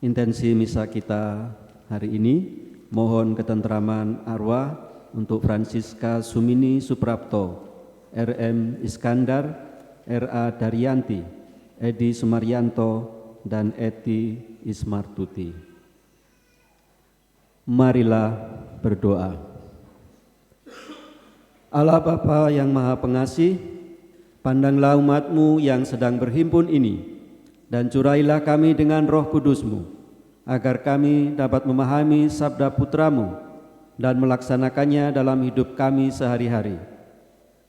intensi misa kita hari ini, mohon ketentraman arwah untuk Francisca Sumini Suprapto, RM Iskandar, RA Daryanti, Edi Sumaryanto, dan Eti Ismartuti. Marilah berdoa. Allah Bapa yang Maha Pengasih, pandanglah umat-Mu yang sedang berhimpun ini, dan curailah kami dengan Roh Kudus-Mu, agar kami dapat memahami sabda Putra-Mu dan melaksanakannya dalam hidup kami sehari-hari.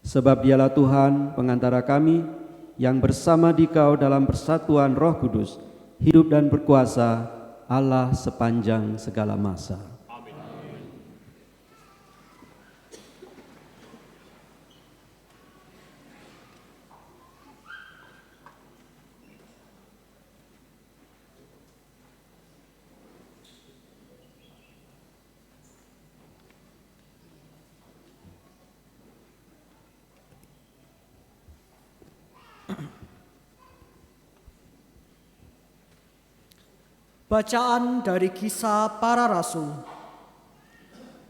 Sebab Dialah Tuhan pengantara kami, yang bersama Dikau dalam persatuan Roh Kudus, hidup dan berkuasa Allah sepanjang segala masa. Bacaan dari Kisah Para Rasul.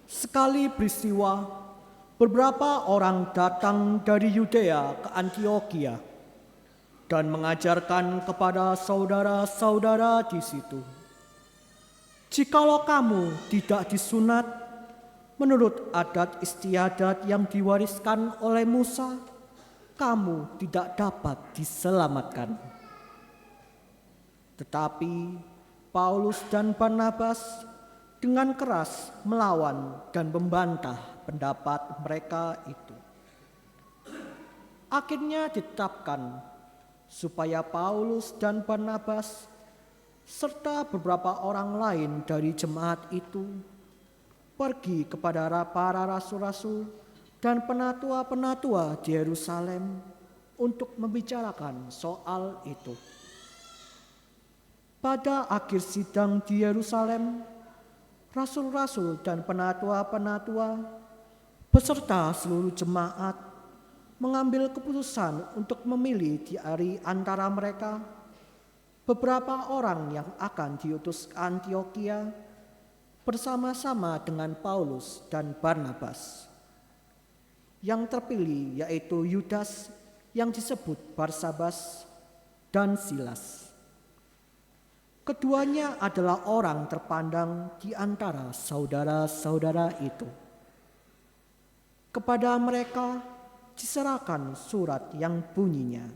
Sekali peristiwa, beberapa orang datang dari Yudea ke Antioquia dan mengajarkan kepada saudara-saudara di situ, jikalau kamu tidak disunat menurut adat istiadat yang diwariskan oleh Musa, kamu tidak dapat diselamatkan. Tetapi Paulus dan Barnabas dengan keras melawan dan membantah pendapat mereka itu. Akhirnya ditetapkan supaya Paulus dan Barnabas serta beberapa orang lain dari jemaat itu pergi kepada para rasul-rasul dan penatua-penatua di Yerusalem untuk membicarakan soal itu. Pada akhir sidang di Yerusalem, rasul-rasul dan penatua-penatua beserta seluruh jemaat mengambil keputusan untuk memilih dari antara mereka beberapa orang yang akan diutus ke Antioquia bersama-sama dengan Paulus dan Barnabas. Yang terpilih yaitu Yudas yang disebut Barsabas dan Silas. Keduanya adalah orang terpandang di antara saudara-saudara itu. Kepada mereka diserahkan surat yang bunyinya,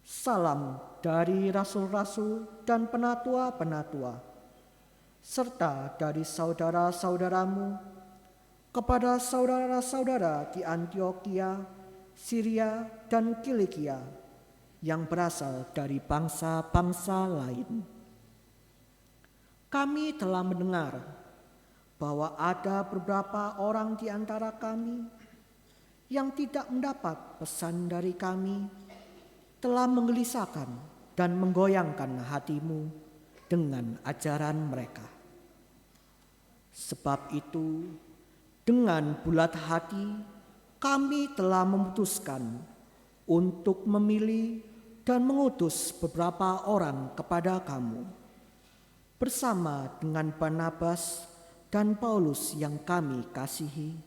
salam dari rasul-rasul dan penatua-penatua, serta dari saudara-saudaramu kepada saudara-saudara di Antioquia, Syria, dan Kilikia yang berasal dari bangsa-bangsa lain. Kami telah mendengar bahwa ada beberapa orang di antara kami yang tidak mendapat pesan dari kami, telah menggelisahkan dan menggoyangkan hatimu dengan ajaran mereka. Sebab itu, dengan bulat hati kami telah memutuskan untuk memilih dan mengutus beberapa orang kepada kamu, bersama dengan Barnabas dan Paulus yang kami kasihi,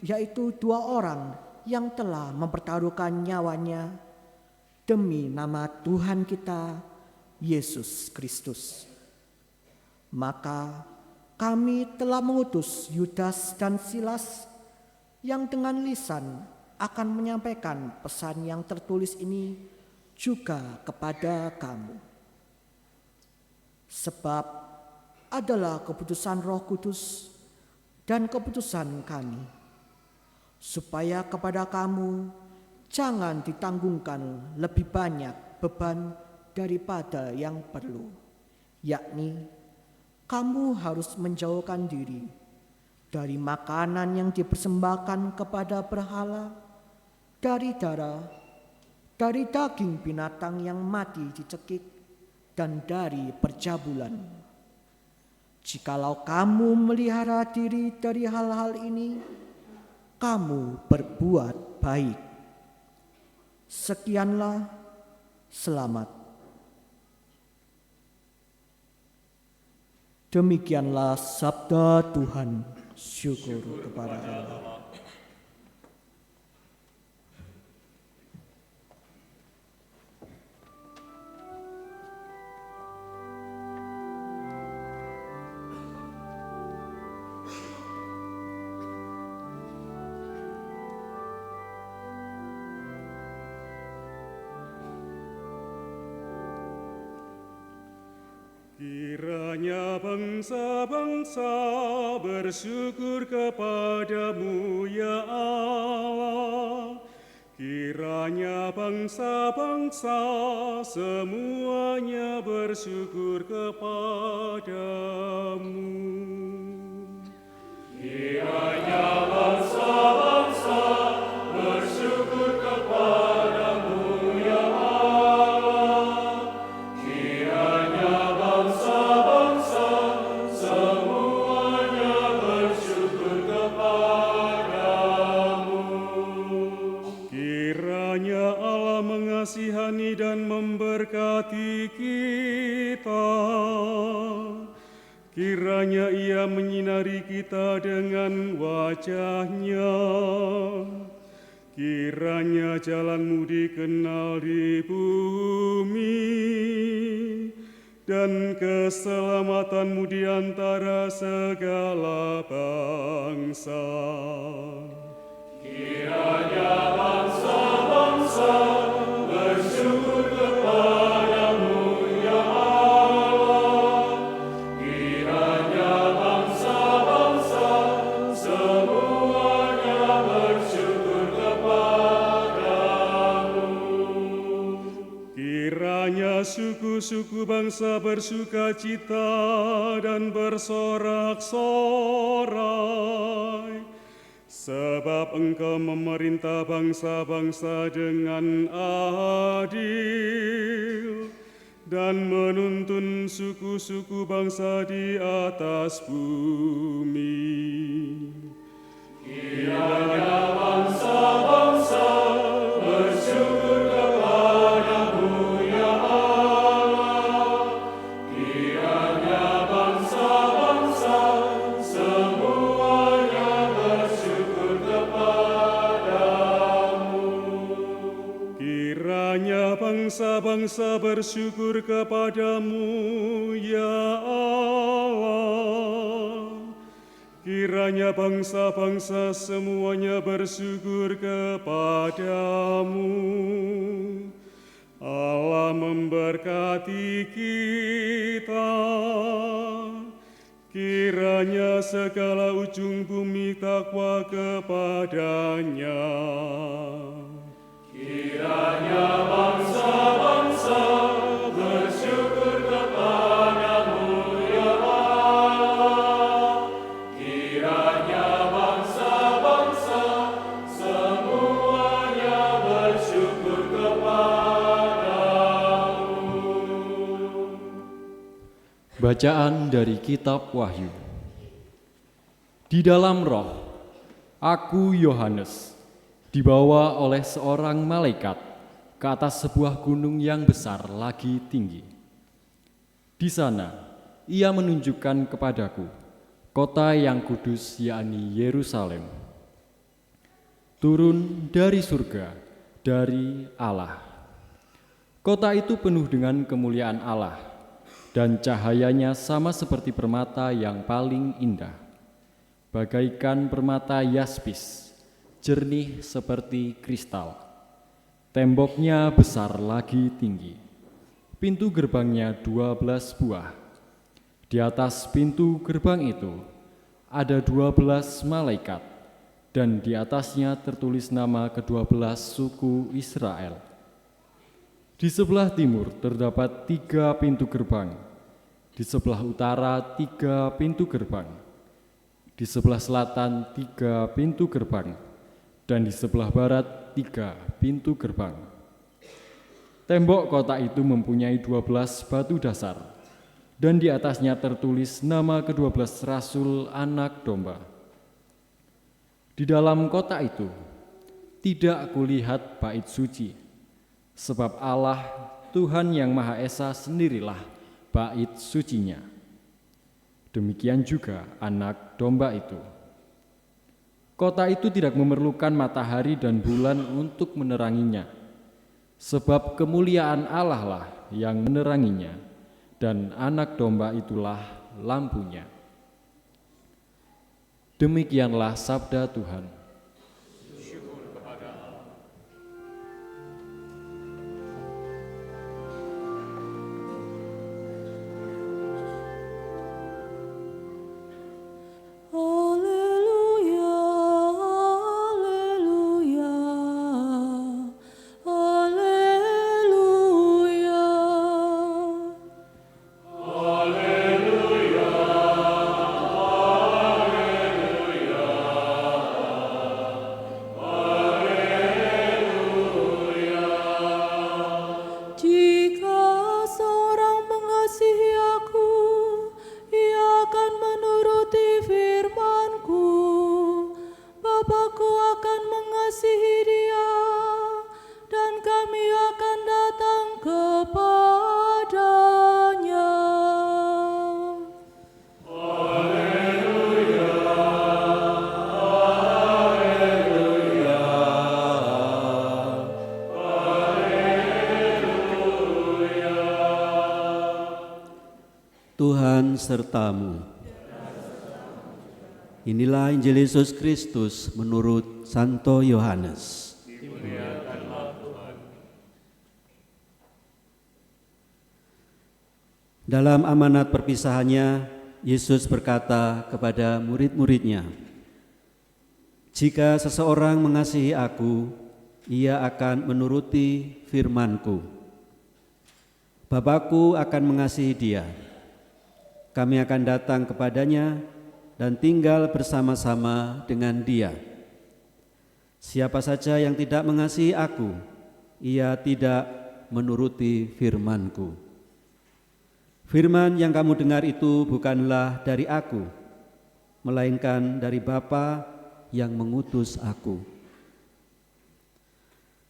yaitu dua orang yang telah mempertaruhkan nyawanya demi nama Tuhan kita, Yesus Kristus. Maka kami telah mengutus Yudas dan Silas yang dengan lisan akan menyampaikan pesan yang tertulis ini juga kepada kamu. Sebab adalah keputusan Roh Kudus dan keputusan kami, supaya kepada kamu jangan ditanggungkan lebih banyak beban daripada yang perlu, yakni kamu harus menjauhkan diri dari makanan yang dipersembahkan kepada berhala, dari darah, dari daging binatang yang mati dicekik, dan dari percabulan. Jikalau kamu melihara diri dari hal-hal ini, kamu berbuat baik. Sekianlah, selamat. Demikianlah sabda Tuhan. Syukur kepada Allah. Kiranya bangsa-bangsa bersyukur kepadamu, ya Allah. Kiranya bangsa-bangsa semuanya bersyukur kepadamu. Kiranya bangsa-bangsa bersyukur kepadamu, ya Allah. Kiranya bangsa-bangsa semuanya bersyukur kepadamu. Kiranya Allah mengasihani dan memberkati kita. Kiranya Ia menyinari kita dengan wajah-Nya. Kiranya jalan-Mu dikenal di bumi, dan keselamatan-Mu di antara segala bangsa. Kiranya bangsa-bangsa bersyukur kepadamu, ya Allah. Kiranya bangsa-bangsa semuanya bersyukur kepadamu. Kiranya suku-suku bangsa bersukacita dan bersorak-sorai, sebab Engkau memerintah bangsa-bangsa dengan adil dan menuntun suku-suku bangsa di atas bumi. Kiranya bangsa-bangsa bersyukur kepadamu, ya Allah. Kiranya bangsa-bangsa semuanya bersyukur kepadamu. Kiranya bangsa-bangsa bersyukur kepadamu, ya Allah. Kiranya bangsa-bangsa semuanya bersyukur kepadamu. Allah memberkati kita. Kiranya segala ujung bumi takwa kepada-Nya. Kiranya bangsa-bangsa bersyukur kepadamu, ya Allah. Kiranya bangsa-bangsa semuanya bersyukur kepadamu. Bacaan dari Kitab Wahyu. Di dalam roh, aku Yohanes, dibawa oleh seorang malaikat ke atas sebuah gunung yang besar lagi tinggi. Di sana, ia menunjukkan kepadaku kota yang kudus, yakni Yerusalem, turun dari surga, dari Allah. Kota itu penuh dengan kemuliaan Allah, dan cahayanya sama seperti permata yang paling indah, bagaikan permata yaspis, jernih seperti kristal. Temboknya besar lagi tinggi. Pintu gerbangnya 12 buah. Di atas pintu gerbang itu ada 12 malaikat, dan di atasnya tertulis nama ke-12 suku Israel. Di sebelah timur terdapat 3 pintu gerbang, di sebelah utara 3 pintu gerbang, di sebelah selatan 3 pintu gerbang, dan di sebelah barat 3 pintu gerbang. Tembok kota itu mempunyai 12 batu dasar, dan di atasnya tertulis nama ke-12 rasul anak domba. Di dalam kota itu tidak kulihat bait suci, sebab Allah Tuhan yang Maha Esa sendirilah bait sucinya. Demikian juga anak domba itu. Kota itu tidak memerlukan matahari dan bulan untuk meneranginya, sebab kemuliaan Allah lah yang meneranginya, dan anak domba itulah lampunya. Demikianlah sabda Tuhan. Tuhan sertamu. Inilah Injil Yesus Kristus menurut Santo Yohanes. Dalam amanat perpisahannya, Yesus berkata kepada murid-muridnya, "Jika seseorang mengasihi aku, ia akan menuruti firman-Ku. Bapakku akan mengasihi dia. Kami akan datang kepadanya dan tinggal bersama-sama dengan dia. Siapa saja yang tidak mengasihi aku, ia tidak menuruti firman-Ku. Firman yang kamu dengar itu bukanlah dari aku, melainkan dari Bapa yang mengutus aku.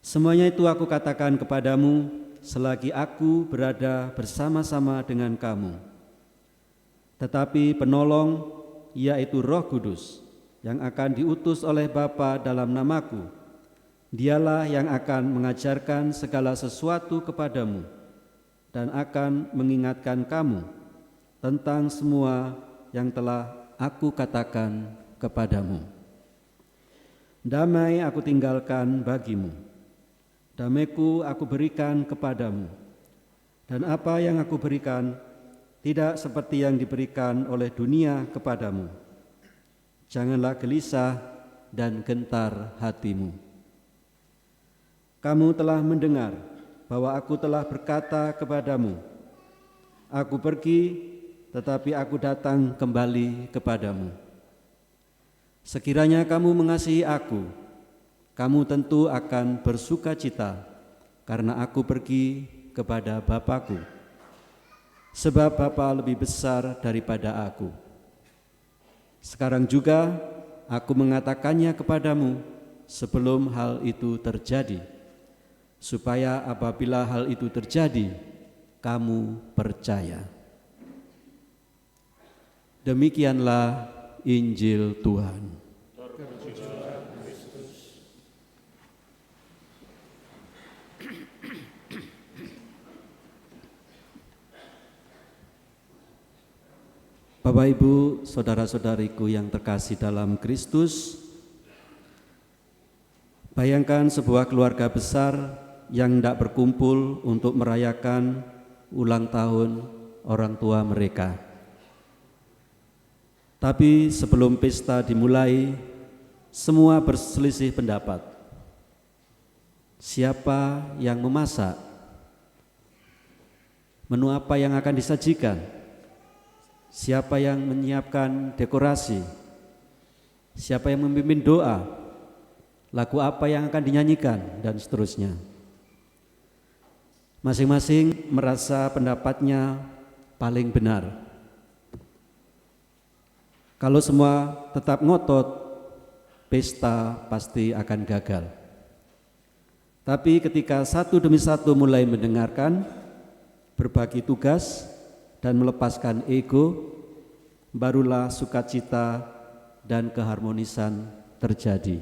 Semuanya itu aku katakan kepadamu selagi aku berada bersama-sama dengan kamu. Tetapi penolong, yaitu Roh Kudus, yang akan diutus oleh Bapa dalam namaku, dialah yang akan mengajarkan segala sesuatu kepadamu dan akan mengingatkan kamu tentang semua yang telah aku katakan kepadamu. Damai aku tinggalkan bagimu, damaiku aku berikan kepadamu, dan apa yang aku berikan tidak seperti yang diberikan oleh dunia kepadamu. Janganlah gelisah dan gentar hatimu. Kamu telah mendengar bahwa aku telah berkata kepadamu, aku pergi, tetapi aku datang kembali kepadamu. Sekiranya kamu mengasihi aku, kamu tentu akan bersuka cita, karena aku pergi kepada Bapa-Ku. Sebab Bapa lebih besar daripada aku. Sekarang juga aku mengatakannya kepadamu sebelum hal itu terjadi, supaya apabila hal itu terjadi, kamu percaya. Demikianlah Injil Tuhan. Bapak, Ibu, saudara-saudariku yang terkasih dalam Kristus, bayangkan sebuah keluarga besar yang tidak berkumpul untuk merayakan ulang tahun orang tua mereka. Tapi sebelum pesta dimulai, semua berselisih pendapat. Siapa yang memasak? Menu apa yang akan disajikan? Siapa yang menyiapkan dekorasi? Siapa yang memimpin doa? Lagu apa yang akan dinyanyikan? Dan seterusnya. Masing-masing merasa pendapatnya paling benar. Kalau semua tetap ngotot, pesta pasti akan gagal. Tapi ketika satu demi satu mulai mendengarkan, berbagi tugas, dan melepaskan ego, barulah sukacita dan keharmonisan terjadi.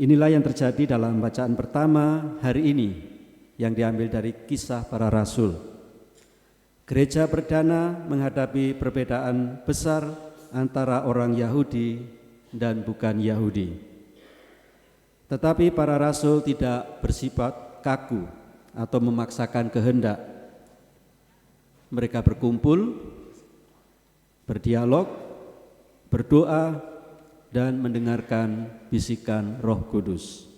Inilah yang terjadi dalam bacaan pertama hari ini yang diambil dari Kisah Para Rasul. Gereja perdana menghadapi perbedaan besar antara orang Yahudi dan bukan Yahudi. Tetapi para rasul tidak bersifat kaku atau memaksakan kehendak. Mereka berkumpul, berdialog, berdoa, dan mendengarkan bisikan Roh Kudus.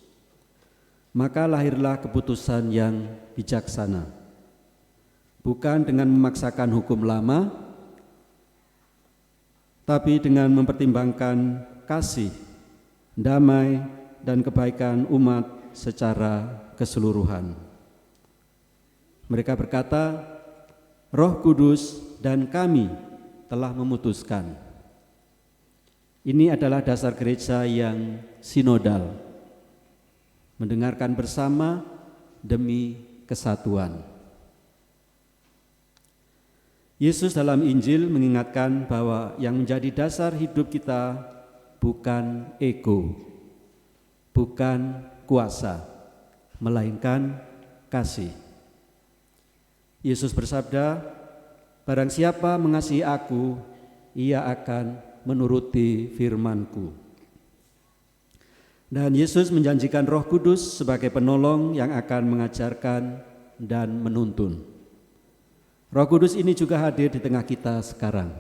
Maka lahirlah keputusan yang bijaksana, bukan dengan memaksakan hukum lama, tapi dengan mempertimbangkan kasih, damai, dan kebaikan umat secara keseluruhan. Mereka berkata, Roh Kudus dan kami telah memutuskan. Ini adalah dasar gereja yang sinodal, mendengarkan bersama demi kesatuan. Yesus dalam Injil mengingatkan bahwa yang menjadi dasar hidup kita bukan ego, bukan kuasa, melainkan kasih. Yesus bersabda, barang siapa mengasihi aku, ia akan menuruti firman-Ku. Dan Yesus menjanjikan Roh Kudus sebagai penolong yang akan mengajarkan dan menuntun. Roh Kudus ini juga hadir di tengah kita sekarang,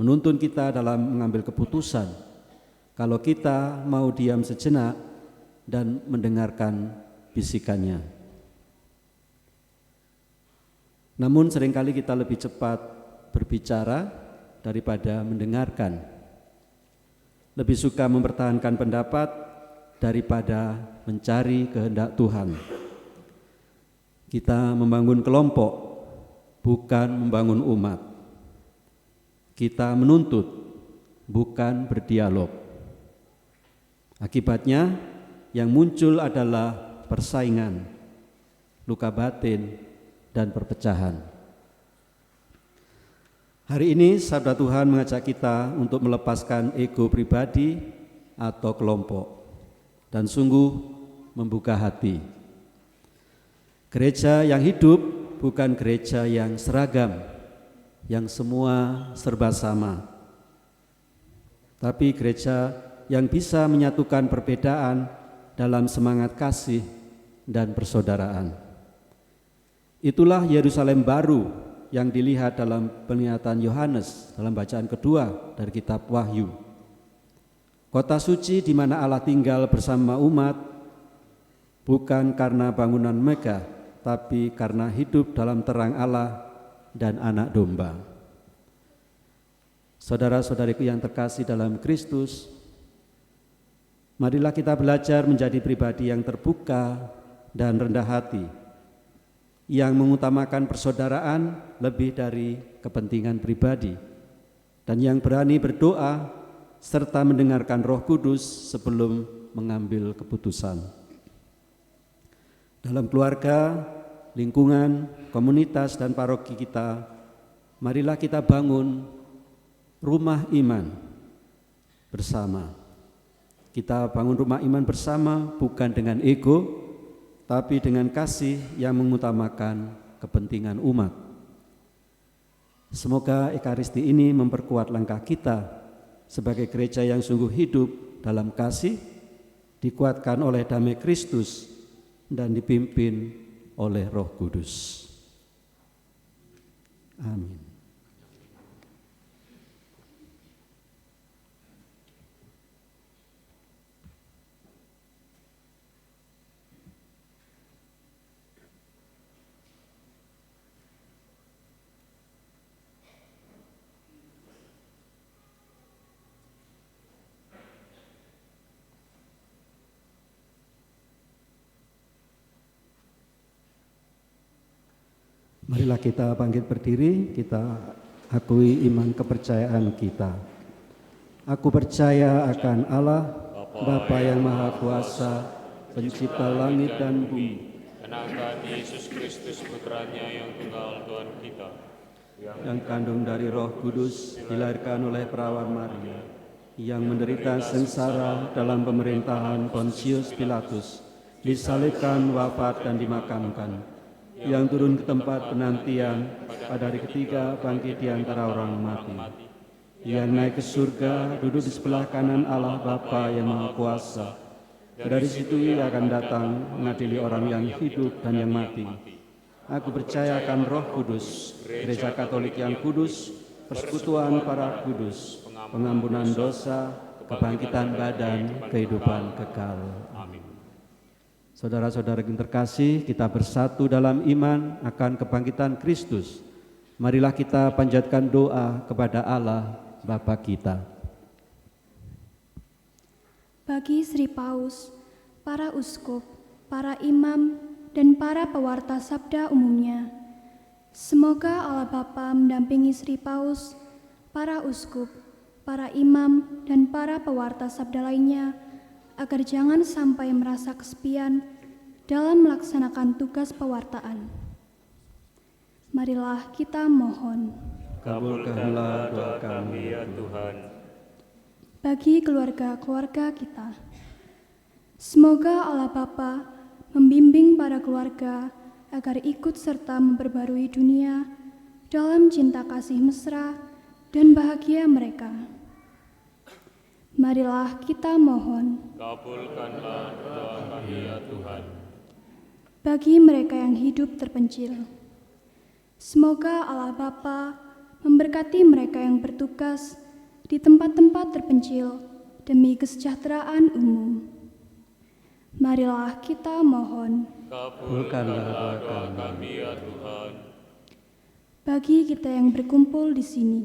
menuntun kita dalam mengambil keputusan kalau kita mau diam sejenak dan mendengarkan bisikannya. Namun seringkali kita lebih cepat berbicara daripada mendengarkan. Lebih suka mempertahankan pendapat daripada mencari kehendak Tuhan. Kita membangun kelompok, bukan membangun umat. Kita menuntut, bukan berdialog. Akibatnya yang muncul adalah persaingan, luka batin, dan perpecahan. Hari ini sabda Tuhan mengajak kita untuk melepaskan ego pribadi atau kelompok dan sungguh membuka hati. Gereja yang hidup bukan gereja yang seragam, yang semua serba sama, tapi gereja yang bisa menyatukan perbedaan dalam semangat kasih dan persaudaraan. Itulah Yerusalem baru yang dilihat dalam penglihatan Yohanes dalam bacaan kedua dari kitab Wahyu. Kota suci di mana Allah tinggal bersama umat, bukan karena bangunan megah, tapi karena hidup dalam terang Allah dan anak domba. Saudara-saudariku yang terkasih dalam Kristus, marilah kita belajar menjadi pribadi yang terbuka dan rendah hati, yang mengutamakan persaudaraan lebih dari kepentingan pribadi, dan yang berani berdoa serta mendengarkan Roh Kudus sebelum mengambil keputusan. Dalam keluarga, lingkungan, komunitas, dan paroki kita, marilah kita bangun rumah iman bersama. Kita bangun rumah iman bersama bukan dengan ego, tapi dengan kasih yang mengutamakan kepentingan umat. Semoga Ekaristi ini memperkuat langkah kita sebagai gereja yang sungguh hidup dalam kasih, dikuatkan oleh damai Kristus, dan dipimpin oleh Roh Kudus. Amin. Marilah kita bangkit berdiri, kita akui iman kepercayaan kita. Aku percaya akan Allah, Bapa yang Maha Kuasa, Pencipta langit dan bumi, dan akan Yesus Kristus putranya yang tunggal Tuhan kita, yang kandung dari Roh Kudus, dilahirkan oleh perawan Maria, yang menderita sengsara dalam pemerintahan Pontius Pilatus, disalibkan, wafat, dan dimakamkan, yang turun ke tempat penantian, pada hari ketiga bangkit di antara orang mati, yang naik ke surga, duduk di sebelah kanan Allah Bapa yang Maha Kuasa. Dari situ Ia akan datang mengadili orang yang hidup dan yang mati. Aku percaya akan Roh Kudus, Gereja Katolik yang kudus, persekutuan para kudus, pengampunan dosa, kebangkitan badan, kehidupan kekal. Amin. Saudara-saudara yang terkasih, kita bersatu dalam iman akan kebangkitan Kristus. Marilah kita panjatkan doa kepada Allah Bapa kita. Bagi Sri Paus, para uskup, para imam, dan para pewarta sabda umumnya, semoga Allah Bapa mendampingi Sri Paus, para uskup, para imam, dan para pewarta sabda lainnya, agar jangan sampai merasa kesepian dalam melaksanakan tugas pewartaan. Marilah kita mohon. Kabulkanlah doa kami ya Tuhan. Bagi keluarga-keluarga kita, semoga Allah Bapa membimbing para keluarga agar ikut serta memperbarui dunia dalam cinta kasih mesra dan bahagia mereka. Marilah kita mohon. Kabulkanlah doa kami ya Tuhan. Bagi mereka yang hidup terpencil, semoga Allah Bapa memberkati mereka yang bertugas di tempat-tempat terpencil demi kesejahteraan umum. Marilah kita mohon. Kabulkanlah doa kami ya Tuhan. Bagi kita yang berkumpul di sini,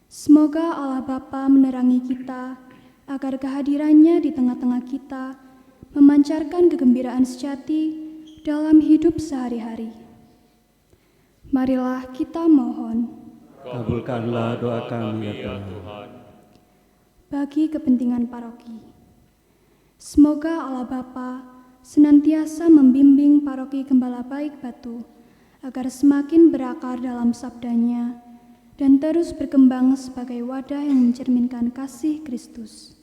semoga Allah Bapa menerangi kita agar kehadirannya di tengah-tengah kita memancarkan kegembiraan sejati dalam hidup sehari-hari. Marilah kita mohon. Kabulkanlah doa kami ya Tuhan. Bagi kepentingan paroki, semoga Allah Bapa senantiasa membimbing paroki Gembala Baik Batu agar semakin berakar dalam sabdanya dan terus berkembang sebagai wadah yang mencerminkan kasih Kristus.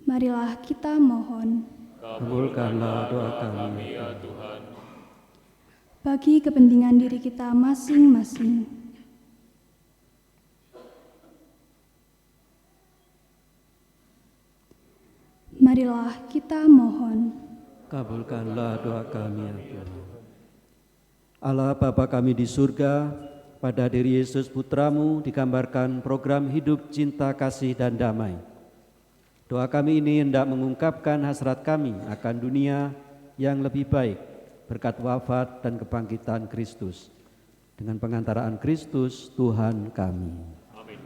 Marilah kita mohon. Kabulkanlah doa kami ya Tuhan. Bagi kepentingan diri kita masing-masing, marilah kita mohon. Kabulkanlah doa kami ya Tuhan. Allah Bapa kami di surga, pada diri Yesus Putramu digambarkan program hidup cinta kasih dan damai. Doa kami ini hendak mengungkapkan hasrat kami akan dunia yang lebih baik berkat wafat dan kebangkitan Kristus. Dengan pengantaraan Kristus Tuhan kami. Amin.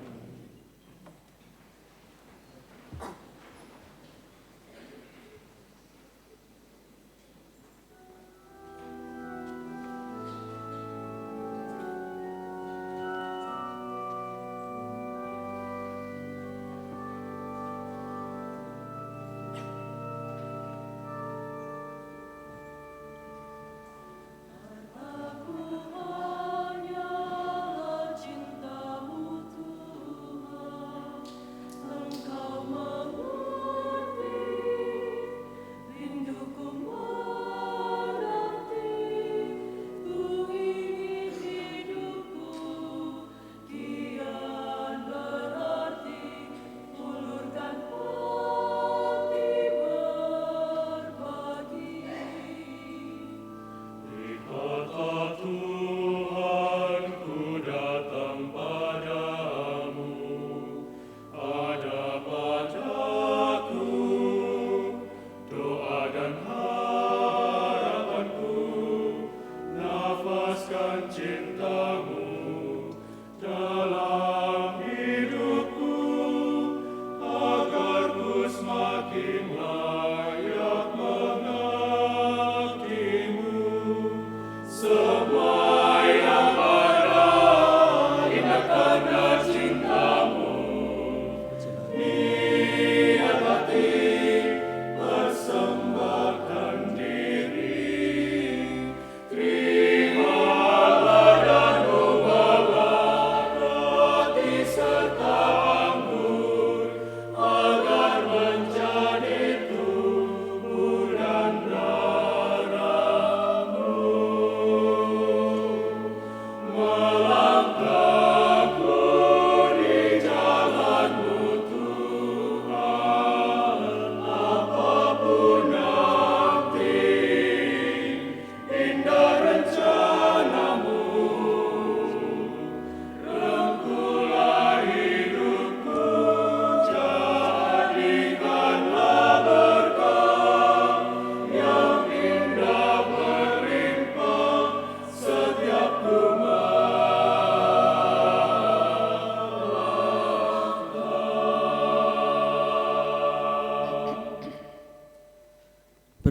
Persembahkan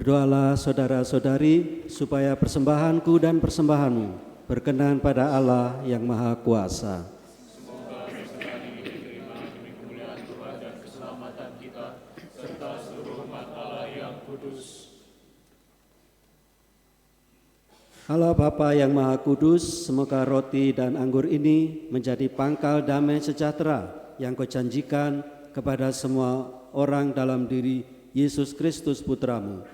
Berdoalah saudara-saudari supaya persembahanku dan persembahanmu berkenan pada Allah yang Maha Kuasa. Semoga persembahan ini diterima demi kemuliaan Tuhan dan keselamatan kita, serta seluruh umat Allah yang kudus. Allah Bapa yang Maha Kudus, semoga roti dan anggur ini menjadi pangkal damai sejahtera yang Kau janjikan kepada semua orang dalam diri Yesus Kristus Putramu,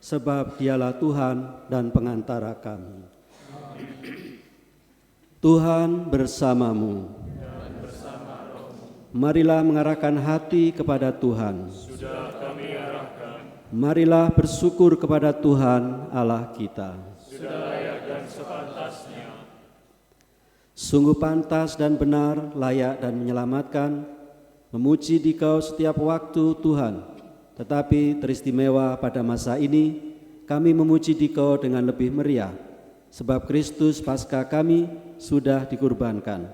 sebab Dialah Tuhan dan pengantara kami. Tuhan bersamamu. Marilah mengarahkan hati kepada Tuhan. Sudah kami arahkan, Marilah bersyukur kepada Tuhan Allah kita. sudah layak dan sepantasnya. Sungguh pantas dan benar, layak dan menyelamatkan, memuji Dikau setiap waktu Tuhan. Tetapi teristimewa pada masa ini, kami memuji Dikau dengan lebih meriah, sebab Kristus Paskah kami sudah dikurbankan.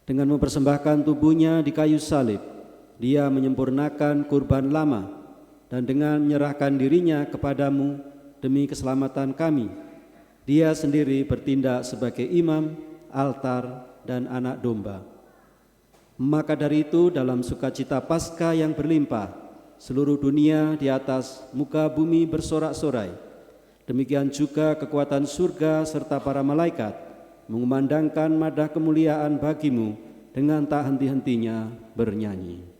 Dengan mempersembahkan tubuhnya di kayu salib, Dia menyempurnakan kurban lama, dan dengan menyerahkan dirinya kepadamu demi keselamatan kami, Dia sendiri bertindak sebagai imam, altar, dan anak domba. Maka dari itu, dalam sukacita Paskah yang berlimpah, seluruh dunia di atas muka bumi bersorak-sorai. Demikian juga kekuatan surga serta para malaikat mengumandangkan madah kemuliaan bagimu dengan tak henti-hentinya bernyanyi.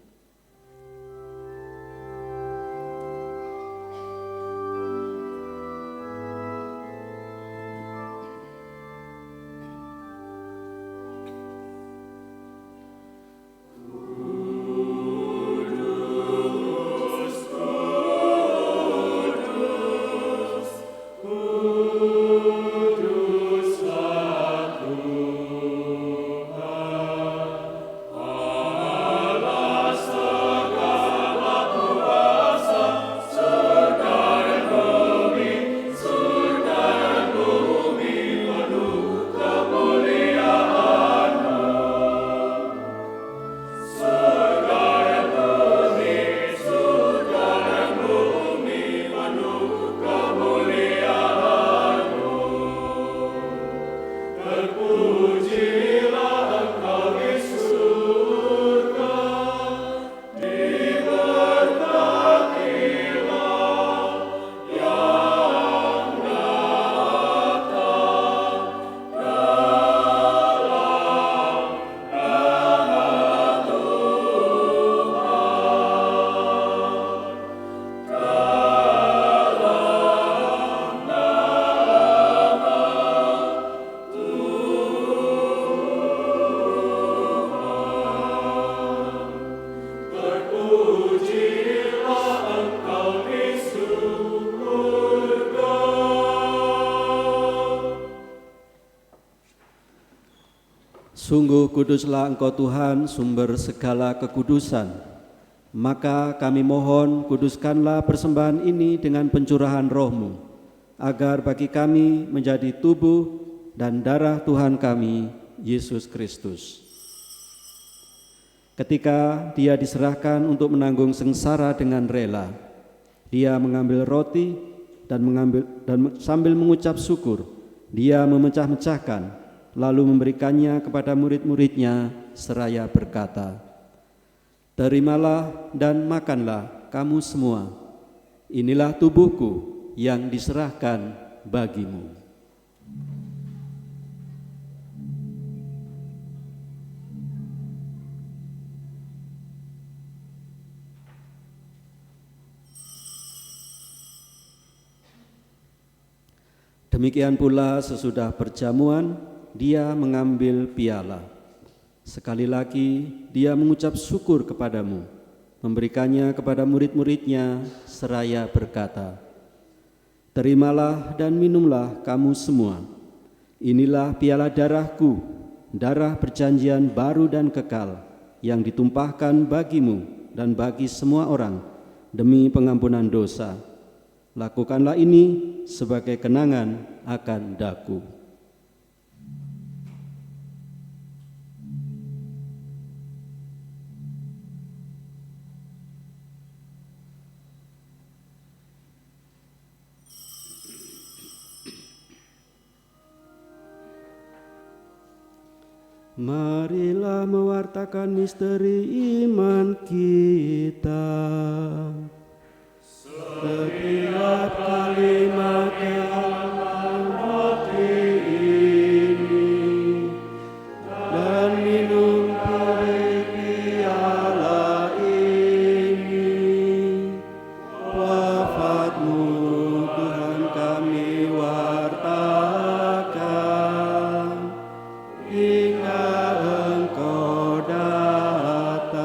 Sungguh kuduslah Engkau Tuhan, sumber segala kekudusan. Maka kami mohon, kuduskanlah persembahan ini dengan pencurahan Roh-Mu, agar bagi kami menjadi tubuh dan darah Tuhan kami, Yesus Kristus. Ketika Dia diserahkan untuk menanggung sengsara dengan rela, Dia mengambil roti dan sambil mengucap syukur, Dia memecah-mecahkan, lalu memberikannya kepada murid-muridnya seraya berkata, "Terimalah dan makanlah kamu semua, inilah tubuhku yang diserahkan bagimu." Demikian pula sesudah perjamuan, Dia mengambil piala. Sekali lagi Dia mengucap syukur kepadamu, memberikannya kepada murid-muridnya seraya berkata, "Terimalah dan minumlah kamu semua. Inilah piala darahku, darah perjanjian baru dan kekal, yang ditumpahkan bagimu dan bagi semua orang demi pengampunan dosa. Lakukanlah ini sebagai kenangan akan daku." Marilah mewartakan misteri iman kita. Setiap kali makan roti ini dan minum piala ini, wafat-Mu Tuhan kami wartakan hingga Engkau datang.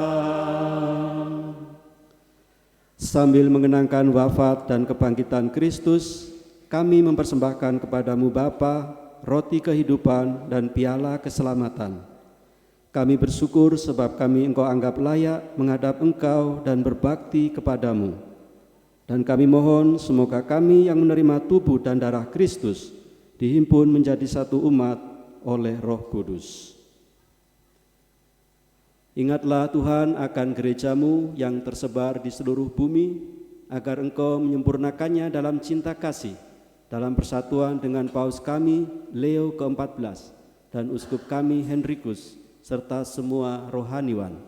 Sambil mengenangkan wafat dan kebangkitan Kristus, kami mempersembahkan kepadamu Bapa, roti kehidupan dan piala keselamatan. Kami bersyukur sebab kami Engkau anggap layak menghadap Engkau dan berbakti kepadamu. Dan kami mohon semoga kami yang menerima tubuh dan darah Kristus dihimpun menjadi satu umat oleh Roh Kudus. Ingatlah Tuhan akan gerejamu yang tersebar di seluruh bumi, agar Engkau menyempurnakannya dalam cinta kasih, dalam persatuan dengan Paus kami Leo ke-14 dan Uskup kami Henrikus, serta semua rohaniwan.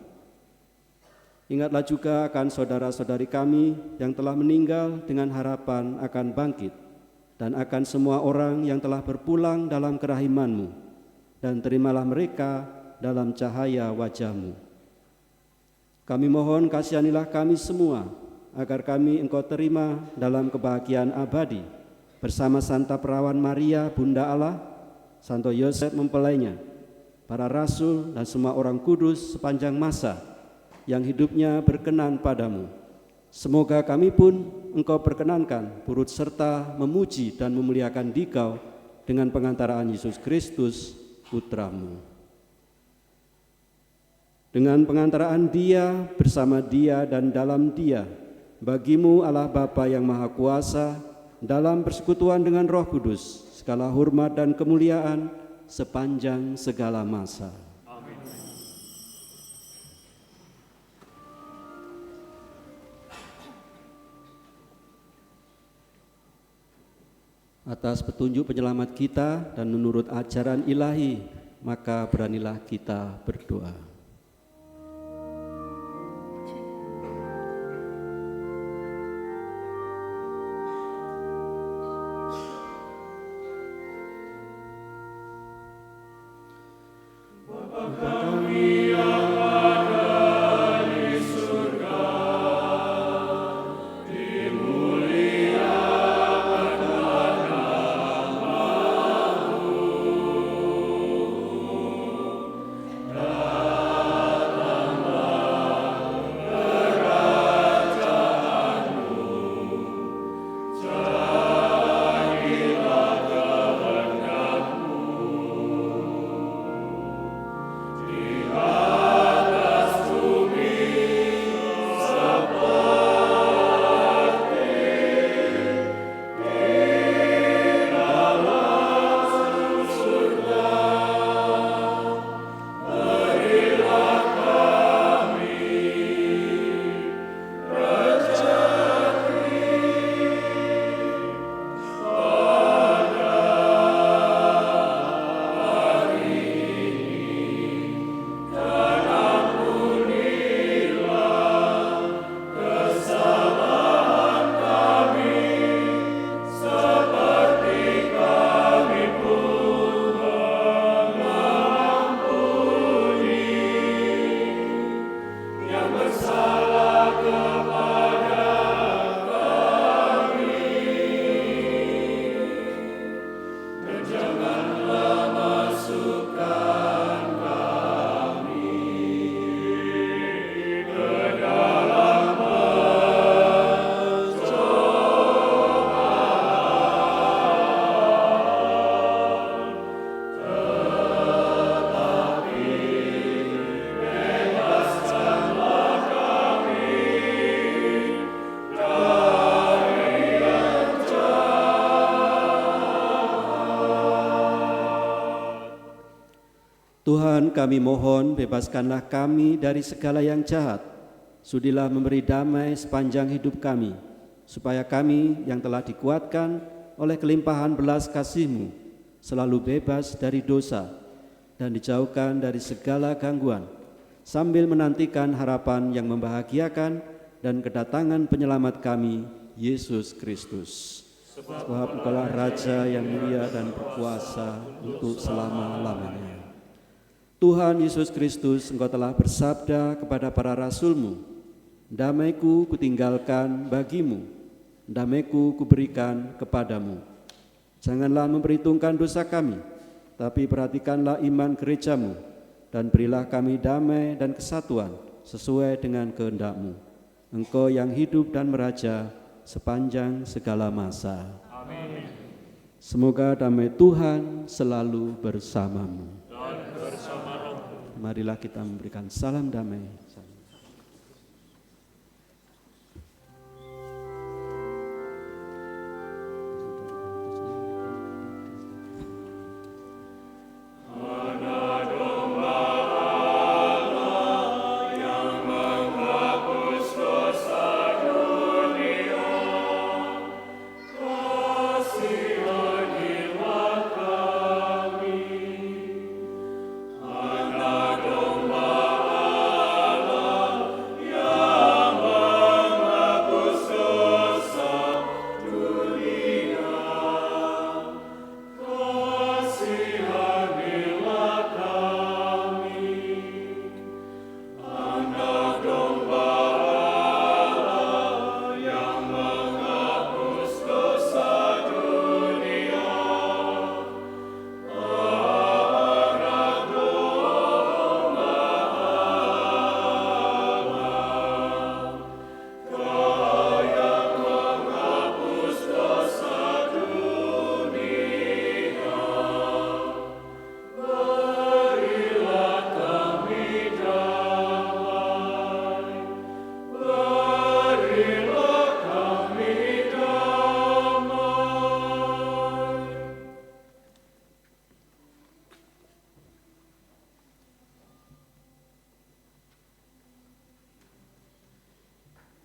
Ingatlah juga akan saudara-saudari kami yang telah meninggal dengan harapan akan bangkit, dan akan semua orang yang telah berpulang dalam kerahiman-Mu, dan terimalah mereka dalam cahaya wajah-Mu. Kami mohon kasihanilah kami semua, agar kami Engkau terima dalam kebahagiaan abadi, bersama Santa Perawan Maria, Bunda Allah, Santo Yosef mempelainya, para rasul dan semua orang kudus sepanjang masa yang hidupnya berkenan padamu. Semoga kami pun Engkau perkenankan turut serta memuji dan memuliakan Dikau dengan pengantaraan Yesus Kristus, Putra-Mu. Dengan pengantaraan Dia, bersama Dia dan dalam Dia, bagi-Mu Allah Bapa yang Maha Kuasa, dalam persekutuan dengan Roh Kudus, segala hormat dan kemuliaan sepanjang segala masa. Amin. Atas petunjuk penyelamat kita dan menurut ajaran ilahi, maka beranilah kita berdoa. Tuhan, kami mohon bebaskanlah kami dari segala yang jahat. Sudilah memberi damai sepanjang hidup kami, supaya kami yang telah dikuatkan oleh kelimpahan belas kasih-Mu selalu bebas dari dosa dan dijauhkan dari segala gangguan, sambil menantikan harapan yang membahagiakan dan kedatangan penyelamat kami, Yesus Kristus. Sebab Engkaulah Raja yang mulia dan berkuasa untuk selama-lamanya. Tuhan Yesus Kristus, Engkau telah bersabda kepada para rasul-Mu, damai-Ku kutinggalkan bagimu, damai-Ku kuberikan kepadamu. Janganlah memperhitungkan dosa kami, tapi perhatikanlah iman gereja-Mu, dan berilah kami damai dan kesatuan sesuai dengan kehendak-Mu. Engkau yang hidup dan meraja sepanjang segala masa. Amin. Semoga damai Tuhan selalu bersamamu. Dan bersama rohmu. Marilah kita memberikan salam damai.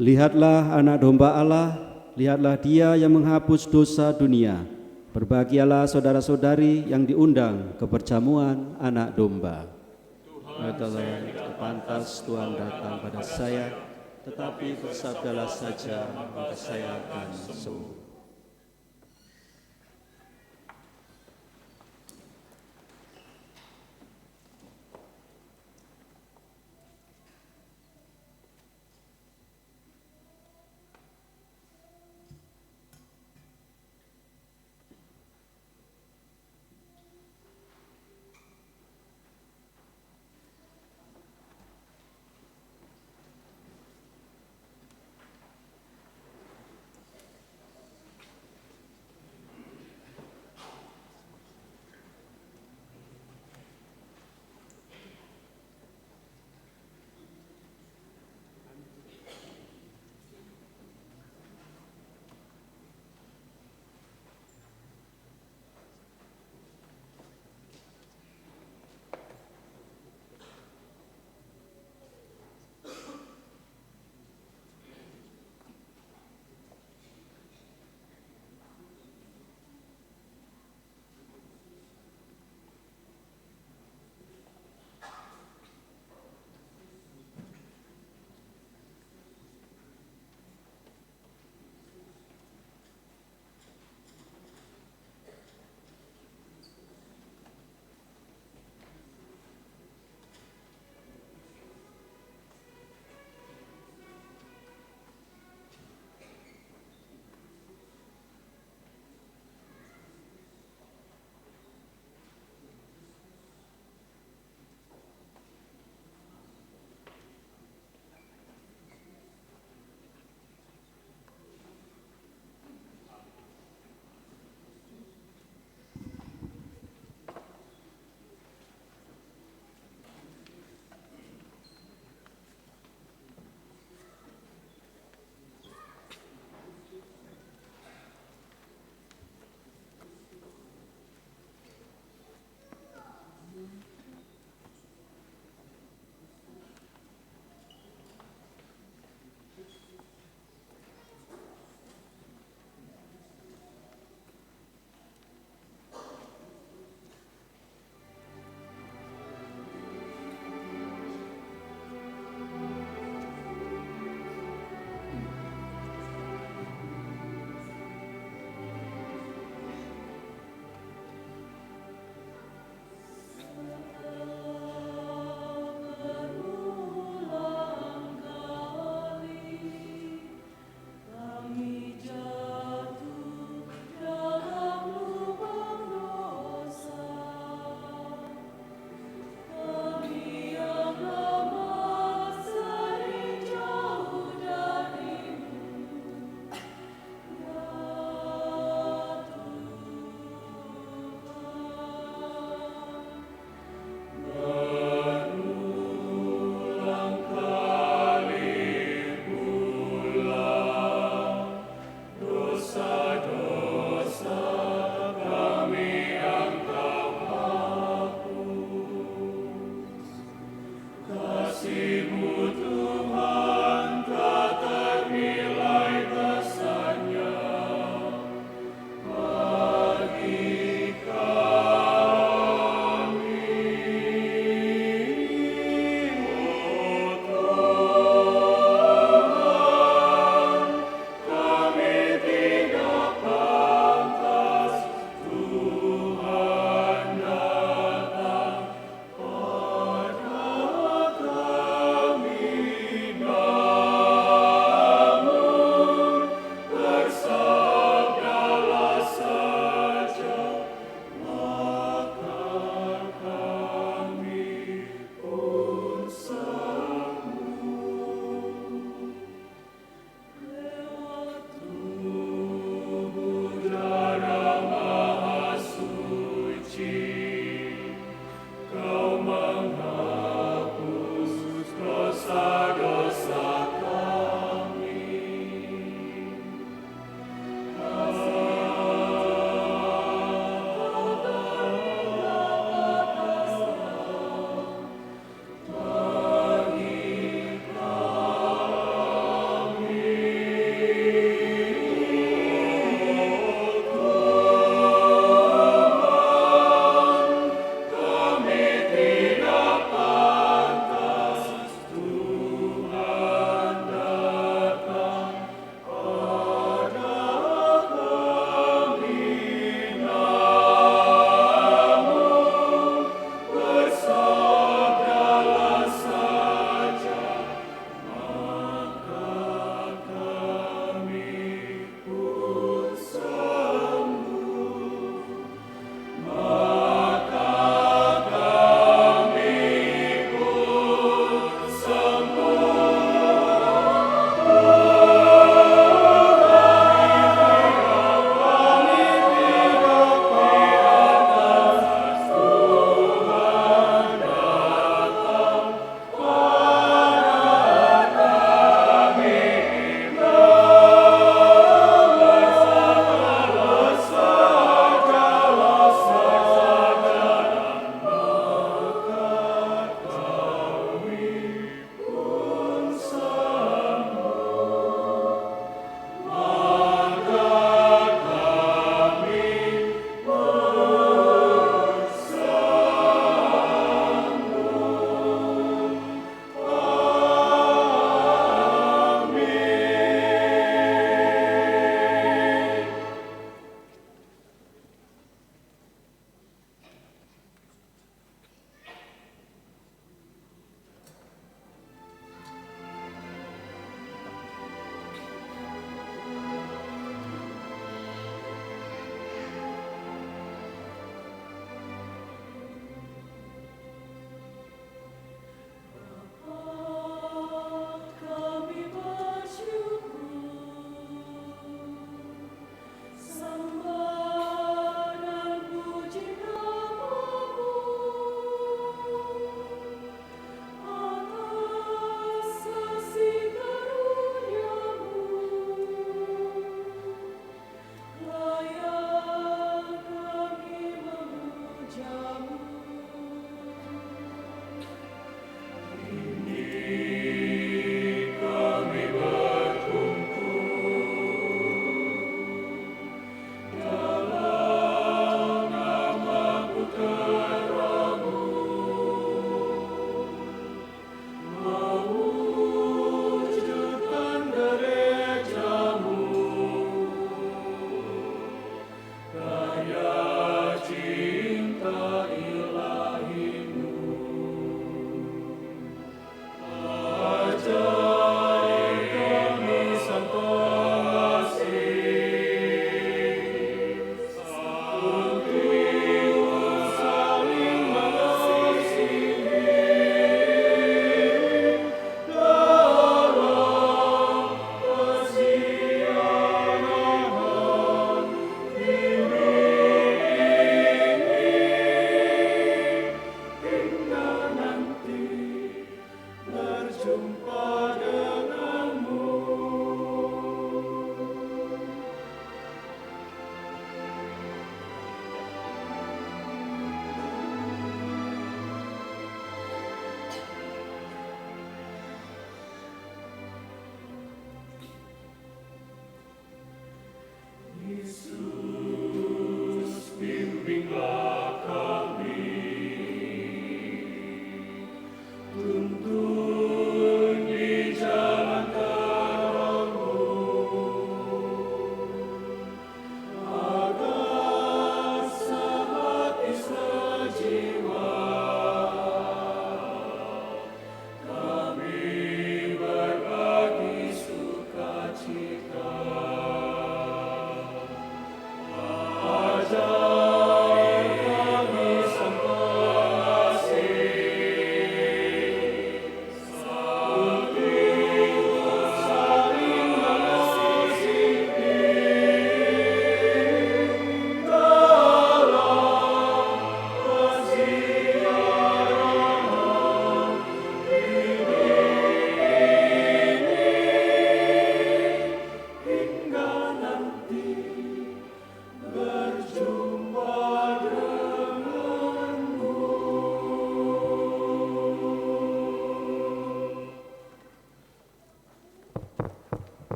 Lihatlah anak domba Allah, lihatlah Dia yang menghapus dosa dunia. Berbahagialah saudara-saudari yang diundang ke perjamuan anak domba. Adalah pantas Tuhan datang pada saya, tetapi bersabdalah saja, maka saya akan sembuh.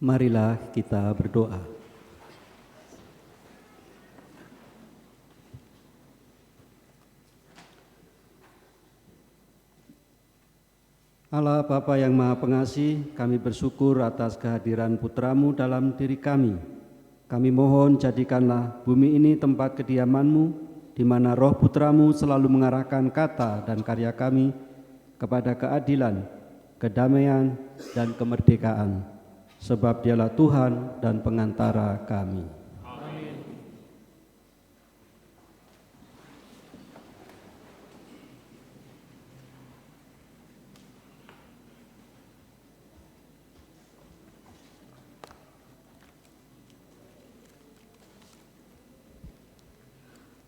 Marilah kita berdoa. Allah Bapa yang Maha Pengasih, kami bersyukur atas kehadiran Putra-Mu dalam diri kami. Kami mohon jadikanlah bumi ini tempat kediaman-Mu, di mana roh Putra-Mu selalu mengarahkan kata dan karya kami kepada keadilan, kedamaian, dan kemerdekaan, sebab Dialah Tuhan dan pengantara kami.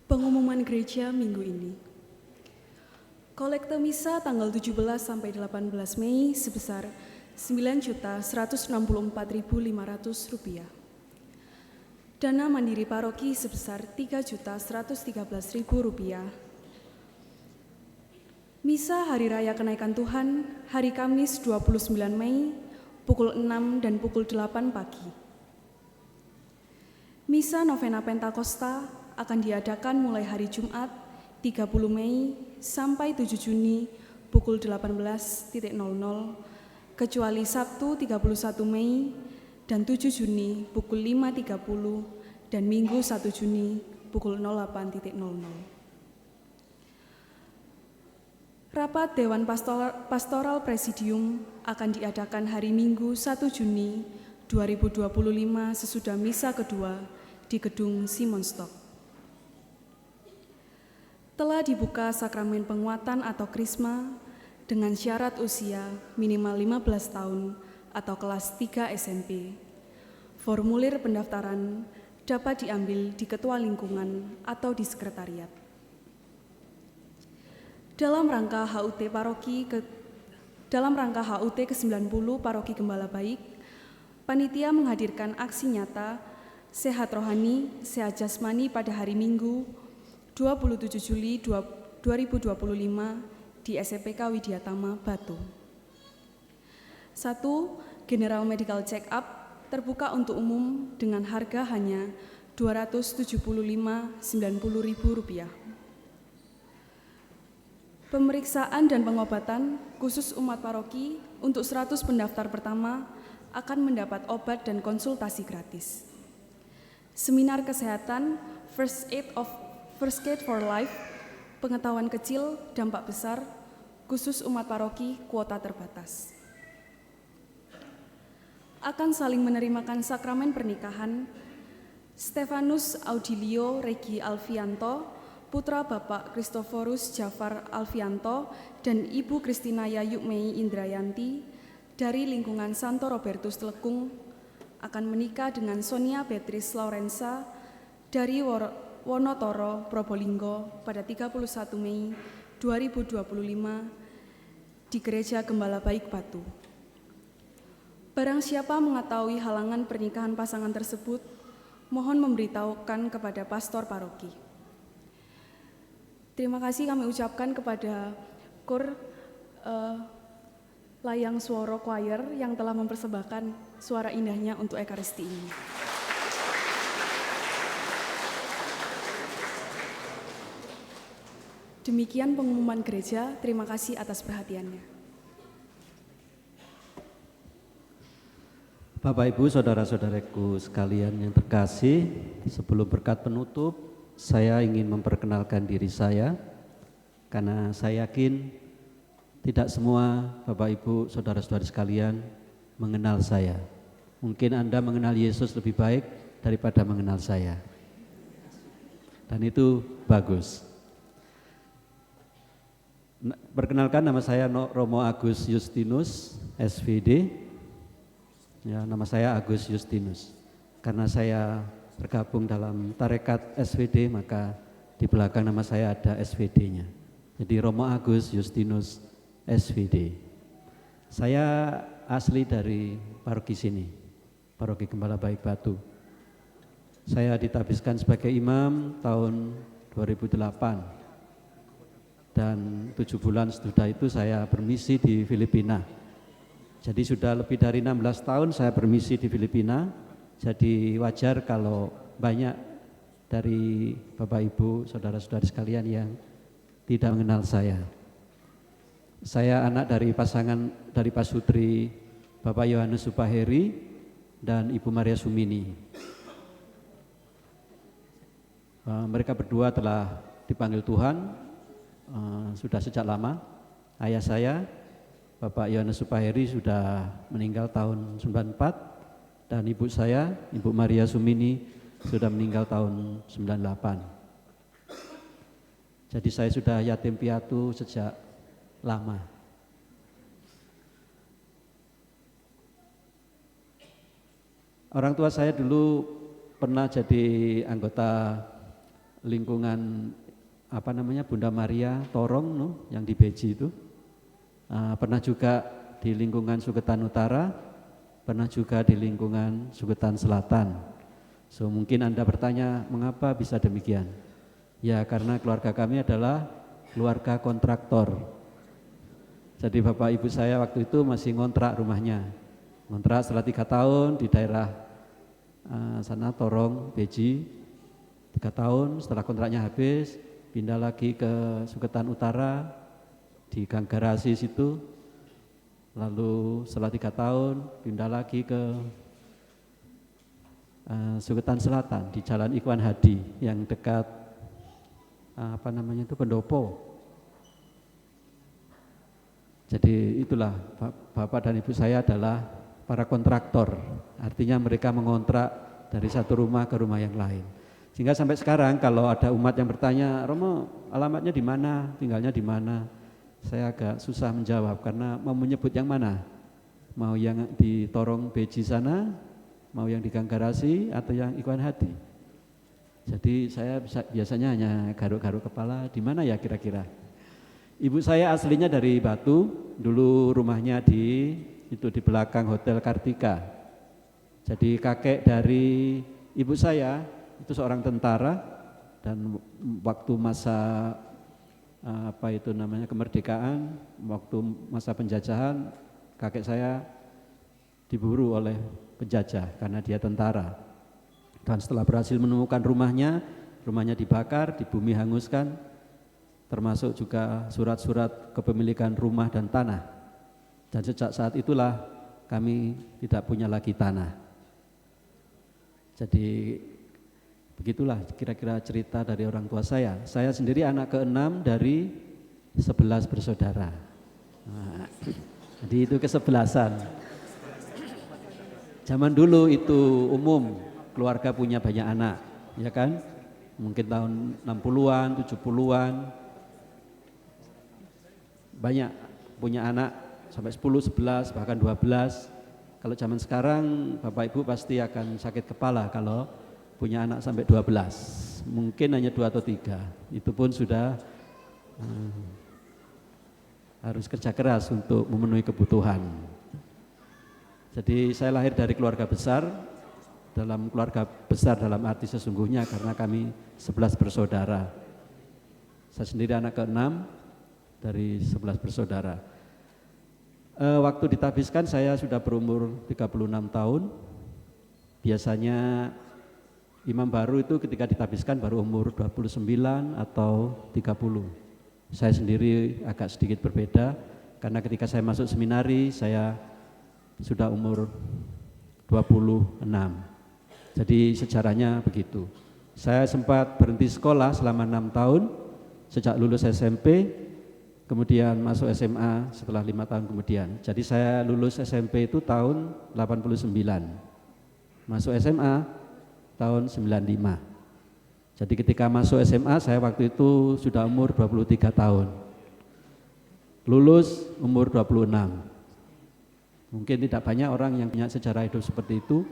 Pengumuman gereja minggu ini. Kolekte misa tanggal 17 sampai 18 Mei sebesar Rp9.164.500. Dana mandiri paroki sebesar Rp3.113.000. Misa Hari Raya Kenaikan Tuhan hari Kamis 29 Mei pukul 6 dan pukul 8 pagi. Misa Novena Pentakosta akan diadakan mulai hari Jumat 30 Mei sampai 7 Juni pukul 18.00, kecuali Sabtu 31 Mei dan 7 Juni pukul 5.30 dan Minggu 1 Juni pukul 08.00. Rapat Dewan Pastoral Presidium akan diadakan hari Minggu 1 Juni 2025 sesudah misa kedua di Gedung Simonstock. Telah dibuka sakramen penguatan atau krisma dengan syarat usia minimal 15 tahun atau kelas 3 SMP. Formulir pendaftaran dapat diambil di Ketua Lingkungan atau di Sekretariat. Dalam rangka HUT ke-90 Paroki Gembala Baik, panitia menghadirkan aksi nyata Sehat Rohani, Sehat Jasmani pada hari Minggu 27 Juli 2025 di SMPK Widyatama, Batu. 1. General Medical Check-up terbuka untuk umum dengan harga hanya Rp275.090.000. Pemeriksaan dan pengobatan khusus umat paroki untuk 100 pendaftar pertama akan mendapat obat dan konsultasi gratis. Seminar kesehatan First Aid for Life, pengetahuan kecil, dampak besar, khusus umat paroki, kuota terbatas. Akan saling menerimakan sakramen pernikahan, Stefanus Audilio Regi Alfianto, putra Bapak Kristoforus Jafar Alfianto dan Ibu Kristina Yayukmei Indrayanti dari lingkungan Santo Robertus Telekung, akan menikah dengan Sonia Beatrice Laurensa dari Wonotoro, Probolinggo pada 31 Mei 2025 di Gereja Gembala Baik Batu. Barang siapa mengetahui halangan pernikahan pasangan tersebut, mohon memberitahukan kepada pastor paroki. Terima kasih kami ucapkan kepada KUR Layang Sworo Choir yang telah mempersembahkan suara indahnya untuk Ekaristi ini. Demikian pengumuman gereja, terima kasih atas perhatiannya. Bapak, Ibu, saudara-saudaraku sekalian yang terkasih, sebelum berkat penutup, saya ingin memperkenalkan diri saya, karena saya yakin tidak semua Bapak, Ibu, saudara-saudara sekalian mengenal saya. Mungkin Anda mengenal Yesus lebih baik daripada mengenal saya. Dan itu bagus. Perkenalkan, nama saya Romo Agus Justinus, SVD. Ya, nama saya Agus Justinus. Karena saya bergabung dalam tarekat SVD, maka di belakang nama saya ada SVD-nya. Jadi Romo Agus Justinus, SVD. Saya asli dari paroki sini, Paroki Gembala Baik Batu. Saya ditabiskan sebagai imam tahun 2008. Dan 7 bulan sesudah itu saya bermisi di Filipina. Jadi sudah lebih dari 16 tahun saya bermisi di Filipina. Jadi wajar kalau banyak dari Bapak Ibu, saudara-saudari sekalian yang tidak mengenal saya. Saya anak dari pasangan dari pasutri Bapak Yohanes Supaheri dan Ibu Maria Sumini. Mereka berdua telah dipanggil Tuhan sudah sejak lama. Ayah saya, Bapak Yohanes Supaheri, sudah meninggal tahun 94 dan ibu saya, Ibu Maria Sumini, sudah meninggal tahun 98. Jadi saya sudah yatim piatu sejak lama. Orang tua saya dulu pernah jadi anggota lingkungan Bunda Maria Torong yang di Beji itu. Pernah juga di lingkungan Suketan Utara, pernah juga di lingkungan Suketan Selatan. So mungkin Anda bertanya mengapa bisa demikian? Ya karena keluarga kami adalah keluarga kontraktor. Jadi bapak ibu saya waktu itu masih ngontrak rumahnya. Ngontrak setelah 3 tahun di daerah sana Torong, Beji. 3 tahun setelah kontraknya habis, pindah lagi ke Suketan Utara di Gang Garasi situ. Lalu setelah 3 tahun pindah lagi ke Suketan Selatan di Jalan Ikhwan Hadi yang dekat Pendopo. Jadi itulah bapak dan ibu saya adalah para kontraktor. Artinya mereka mengontrak dari satu rumah ke rumah yang lain. Sehingga sampai sekarang kalau ada umat yang bertanya, Romo alamatnya di mana, tinggalnya di mana, saya agak susah menjawab karena mau menyebut yang mana, mau yang di Torong Beji sana, mau yang di Gang Garasi atau yang Ikhwan Hadi. Jadi saya biasanya hanya garuk-garuk kepala, di mana ya kira-kira. Ibu saya aslinya dari Batu, dulu rumahnya di belakang Hotel Kartika. Jadi kakek dari ibu saya itu seorang tentara dan waktu masa kemerdekaan, waktu masa penjajahan, kakek saya diburu oleh penjajah karena dia tentara. Dan setelah berhasil menemukan rumahnya dibakar, dibumi hanguskan, termasuk juga surat-surat kepemilikan rumah dan tanah. Dan sejak saat itulah kami tidak punya lagi tanah. Jadi begitulah kira-kira cerita dari orang tua saya. Saya sendiri anak ke-6 dari 11 bersaudara. Jadi itu ke-11an. Zaman dulu itu umum keluarga punya banyak anak, ya kan? Mungkin tahun 60-an, 70-an. Banyak punya anak sampai 10, 11, bahkan 12. Kalau zaman sekarang Bapak Ibu pasti akan sakit kepala kalau punya anak sampai 12. Mungkin hanya 2 atau 3. Itu pun sudah harus kerja keras untuk memenuhi kebutuhan. Jadi saya lahir dari keluarga besar, dalam arti sesungguhnya karena kami 11 bersaudara. Saya sendiri anak ke-6 dari 11 bersaudara. Waktu ditabiskan saya sudah berumur 36 tahun. Biasanya imam baru itu ketika ditabiskan baru umur 29 atau 30. Saya sendiri agak sedikit berbeda karena ketika saya masuk seminari saya sudah umur 26. Jadi sejarahnya begitu. Saya sempat berhenti sekolah selama 6 tahun sejak lulus SMP, kemudian masuk SMA setelah 5 tahun kemudian. Jadi saya lulus SMP itu tahun 89, masuk SMA tahun 95. Jadi ketika masuk SMA saya waktu itu sudah umur 23 tahun, lulus umur 26. Mungkin tidak banyak orang yang punya sejarah hidup seperti itu.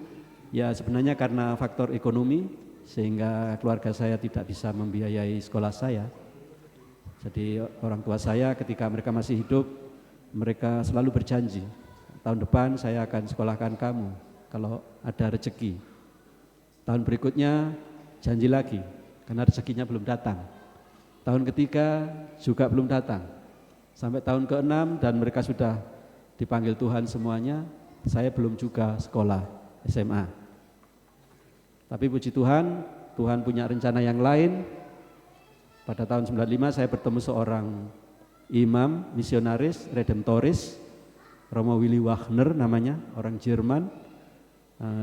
Ya sebenarnya karena faktor ekonomi sehingga keluarga saya tidak bisa membiayai sekolah saya. Jadi orang tua saya ketika mereka masih hidup, mereka selalu berjanji, tahun depan saya akan sekolahkan kamu kalau ada rezeki. Tahun berikutnya janji lagi karena rezekinya belum datang. Tahun ketiga juga belum datang. Sampai tahun ke-6 dan mereka sudah dipanggil Tuhan semuanya, saya belum juga sekolah SMA. Tapi puji Tuhan, Tuhan punya rencana yang lain. Pada tahun 95 saya bertemu seorang imam, misionaris, redemptoris, Romo Willy Wagner namanya, orang Jerman.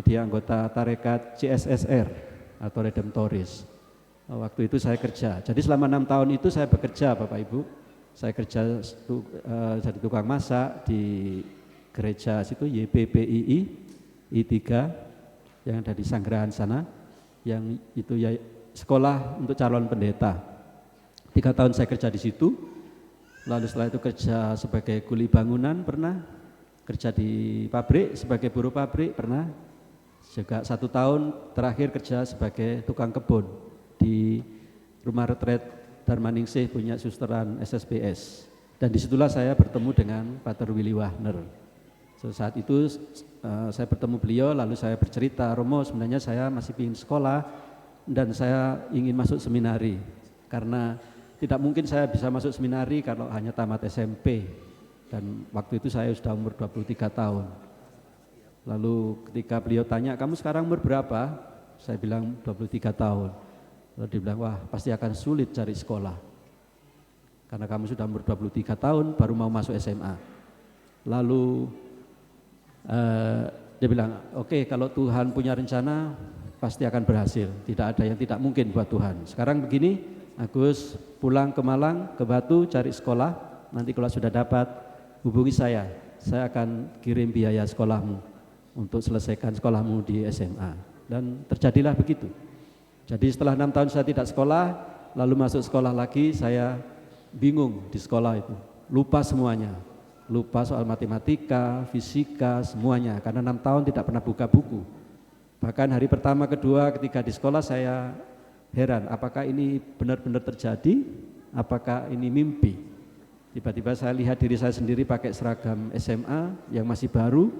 Dia anggota tarekat CSSR atau redemptoris. Waktu itu saya kerja, jadi selama 6 tahun itu saya bekerja Bapak Ibu. Saya kerja jadi tukang masak di gereja situ YPPII I3 yang ada di Sanggerahan sana, yang itu ya sekolah untuk calon pendeta. 3 tahun saya kerja di situ, lalu setelah itu kerja sebagai kuli bangunan pernah, kerja di pabrik sebagai buruh pabrik pernah, juga 1 tahun terakhir kerja sebagai tukang kebun di rumah retret Darmaningsih punya susteran SSBS, dan disitulah saya bertemu dengan Pater Willy Wagner. Saat itu saya bertemu beliau, lalu saya bercerita, Romo sebenarnya saya masih ingin sekolah dan saya ingin masuk seminari, karena tidak mungkin saya bisa masuk seminari kalau hanya tamat SMP, dan waktu itu saya sudah umur 23 tahun. Lalu ketika beliau tanya, kamu sekarang umur berapa? Saya bilang 23 tahun. Lalu dia bilang, wah pasti akan sulit cari sekolah, karena kamu sudah umur 23 tahun baru mau masuk SMA. Lalu dia bilang, oke, kalau Tuhan punya rencana pasti akan berhasil, tidak ada yang tidak mungkin buat Tuhan. Sekarang begini, Agus pulang ke Malang, ke Batu cari sekolah, nanti kalau sudah dapat hubungi saya akan kirim biaya sekolahmu untuk selesaikan sekolahmu di SMA. Dan terjadilah begitu. Jadi setelah 6 tahun saya tidak sekolah, lalu masuk sekolah lagi, saya bingung di sekolah itu, lupa semuanya, lupa soal matematika, fisika, semuanya, karena 6 tahun tidak pernah buka buku. Bahkan hari pertama, kedua, ketika di sekolah saya heran, apakah ini benar-benar terjadi, apakah ini mimpi. Tiba-tiba saya lihat diri saya sendiri pakai seragam SMA yang masih baru,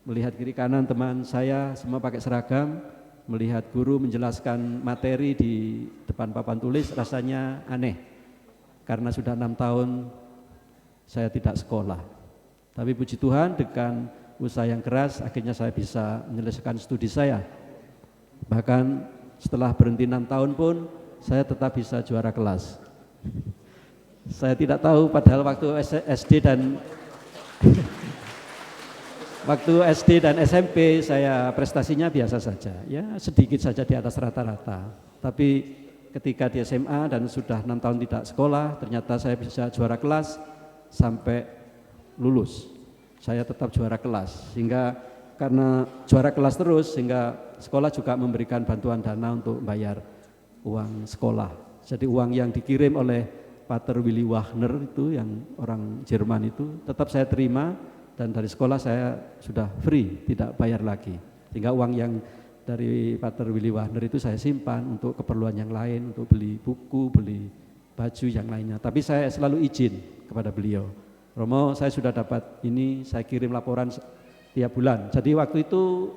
melihat kiri kanan teman saya semua pakai seragam, melihat guru menjelaskan materi di depan papan tulis, rasanya aneh, karena sudah 6 tahun saya tidak sekolah. Tapi puji Tuhan dengan usaha yang keras akhirnya saya bisa menyelesaikan studi saya. Bahkan setelah berhenti 6 tahun pun saya tetap bisa juara kelas. Saya tidak tahu, padahal waktu SD dan waktu SD dan SMP saya prestasinya biasa saja, ya sedikit saja di atas rata-rata. Tapi ketika di SMA dan sudah 6 tahun tidak sekolah, ternyata saya bisa juara kelas sampai lulus. Saya tetap juara kelas, sehingga karena juara kelas terus, sehingga sekolah juga memberikan bantuan dana untuk bayar uang sekolah. Jadi uang yang dikirim oleh Pater Willy Wagner itu, yang orang Jerman itu, tetap saya terima. Dan dari sekolah saya sudah free, tidak bayar lagi. Sehingga uang yang dari Pater Willy Wagner itu saya simpan untuk keperluan yang lain, untuk beli buku, beli baju yang lainnya. Tapi saya selalu izin kepada beliau, Romo saya sudah dapat ini, saya kirim laporan tiap bulan. Jadi waktu itu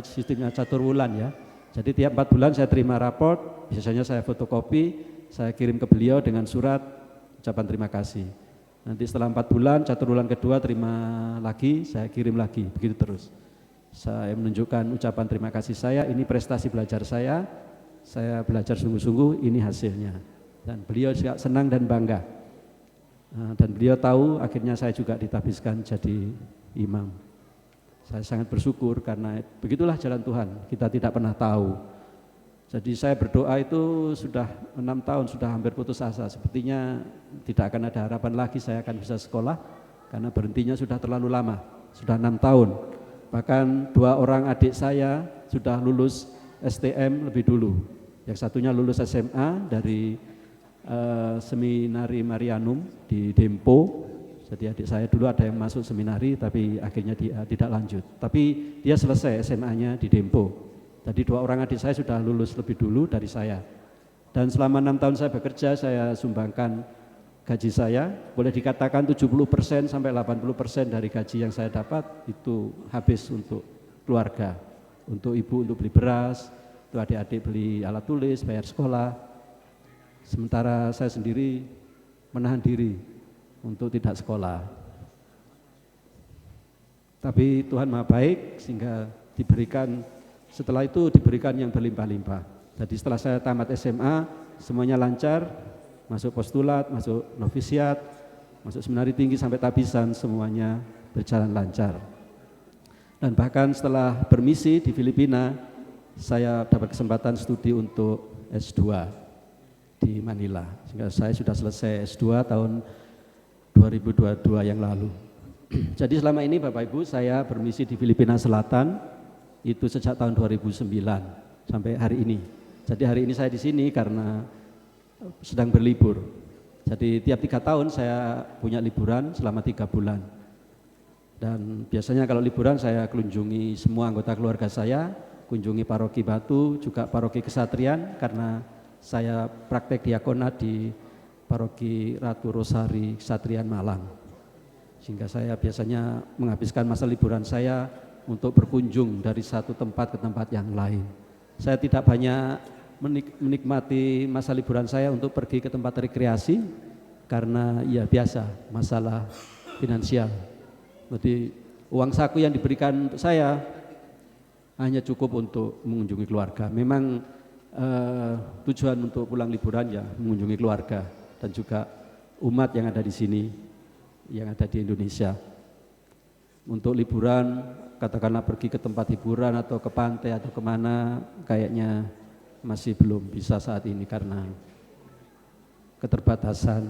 sistemnya catur bulan ya. Jadi tiap 4 bulan saya terima raport, biasanya saya fotokopi, saya kirim ke beliau dengan surat ucapan terima kasih. Nanti setelah 4 bulan, catur bulan kedua terima lagi, saya kirim lagi, begitu terus. Saya menunjukkan ucapan terima kasih saya, ini prestasi belajar saya belajar sungguh-sungguh, ini hasilnya. Dan beliau juga senang dan bangga. Dan beliau tahu akhirnya saya juga ditabiskan jadi imam. Saya sangat bersyukur karena begitulah jalan Tuhan, kita tidak pernah tahu. Jadi saya berdoa itu sudah 6 tahun, sudah hampir putus asa. Sepertinya tidak akan ada harapan lagi saya akan bisa sekolah, karena berhentinya sudah terlalu lama, sudah 6 tahun. Bahkan 2 orang adik saya sudah lulus STM lebih dulu. Yang satunya lulus SMA dari Seminari Marianum di Dempo. Jadi adik saya dulu ada yang masuk seminari, tapi akhirnya dia tidak lanjut. Tapi dia selesai SMA-nya di Dempo. Jadi 2 orang adik saya sudah lulus lebih dulu dari saya. Dan selama 6 tahun saya bekerja, saya sumbangkan gaji saya, boleh dikatakan 70% sampai 80% dari gaji yang saya dapat itu habis untuk keluarga. Untuk ibu untuk beli beras, untuk adik-adik beli alat tulis, bayar sekolah. Sementara saya sendiri menahan diri untuk tidak sekolah. Tapi Tuhan Maha baik sehingga setelah itu diberikan yang berlimpah-limpah. Jadi setelah saya tamat SMA semuanya lancar, masuk postulat, masuk novisiat, masuk seminari tinggi sampai tabisan, semuanya berjalan lancar. Dan bahkan setelah bermisi di Filipina, saya dapat kesempatan studi untuk S2 di Manila. Sehingga saya sudah selesai S2 tahun 2022 yang lalu. Jadi selama ini Bapak Ibu saya bermisi di Filipina Selatan itu sejak tahun 2009 sampai hari ini. Jadi hari ini saya di sini karena sedang berlibur. Jadi tiap 3 tahun saya punya liburan selama 3 bulan. Dan biasanya kalau liburan saya kunjungi semua anggota keluarga saya, kunjungi paroki Batu, juga paroki Kesatrian karena saya praktek diakonat di paroki Ratu Rosari Kesatrian Malang. Sehingga saya biasanya menghabiskan masa liburan saya untuk berkunjung dari satu tempat ke tempat yang lain. Saya tidak banyak menikmati masa liburan saya untuk pergi ke tempat rekreasi karena ya biasa masalah finansial. Jadi uang saku yang diberikan untuk saya hanya cukup untuk mengunjungi keluarga. Memang tujuan untuk pulang liburan ya mengunjungi keluarga dan juga umat yang ada di sini, yang ada di Indonesia. Untuk liburan, katakanlah pergi ke tempat hiburan atau ke pantai atau kemana, kayaknya masih belum bisa saat ini karena keterbatasan